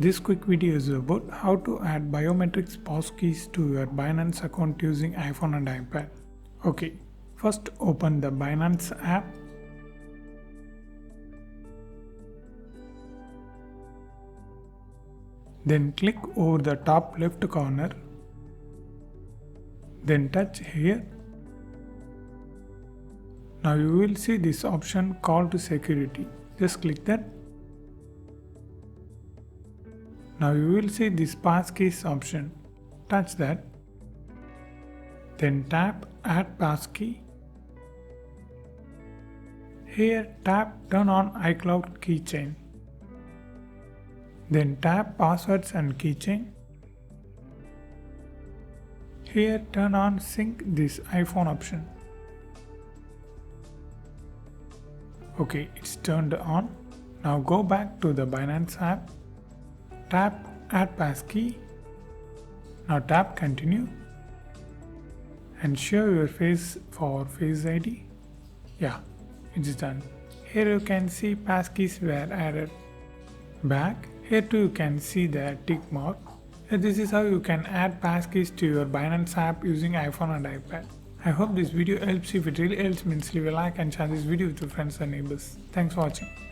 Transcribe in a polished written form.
This quick video is about how to add biometrics passkeys to your Binance account using iPhone and iPad. Okay, first open the Binance app. Then click over the top left corner. Then touch here. Now you will see this option called security. Just click that. Now you will see this Passkeys option. Touch that. Then tap Add Passkey. Here tap Turn on iCloud keychain. Then tap Passwords and keychain. Here turn on Sync this iPhone option. Okay, it's turned on. Now go back to the Binance app. Tap Add Passkey. Now tap Continue and show your face for Face ID. Yeah, it's done. Here you can see passkeys were added. Back, here too you can see the tick mark. This is how you can add passkeys to your Binance app using iPhone and iPad. I hope this video helps. If it really helps, means leave a like and share this video with your friends and neighbors. Thanks for watching.